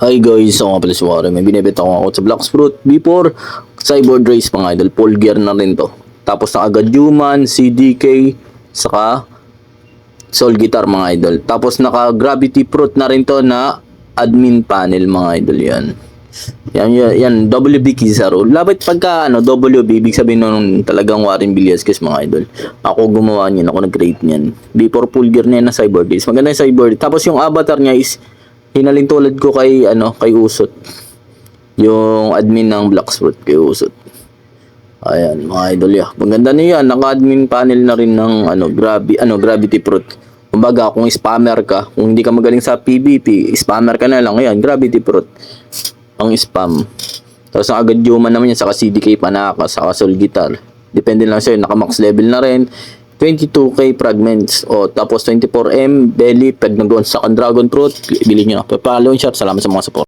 Hi guys, ako nga pala si Warren. May binibenta ko ako sa Black Fruit before Cyborg Race mga idol. Full gear na rin to. Tapos naka Human, CDK, saka Soul Guitar mga idol. Tapos naka Gravity Fruit na rin to na admin panel mga idol yan. Yan, WB Kizaru. Labit pagka WB, ibig sabihin nun talagang Warren Villasquez mga idol. Ako gumawa niyan, ako nag-create niyan. Before full gear na yan na Cyborg Race. Maganda yung Cyborg. Tapos yung avatar niya is hinalin tulad ko kay kay Usot. Yung admin ng Blacksmith kay Usot. Ayan, mga idol ya. Maganda na 'yan, naka-admin panel na rin ng Gravity Fruit. Kumbaga, kung spammer ka, kung hindi ka magaling sa PvP, spammer ka na lang. Ayan, Gravity Fruit. Ang spam. Tapos ang agad human naman yan, saka CDK Panaka, saka Soul Guitar. Depende lang sa'yo, naka-max level na rin. 22k fragments o tapos 24M belly pag nag-on sa Dragon Fruit, bilhin nyo na. Follow and share. Salamat sa mga support.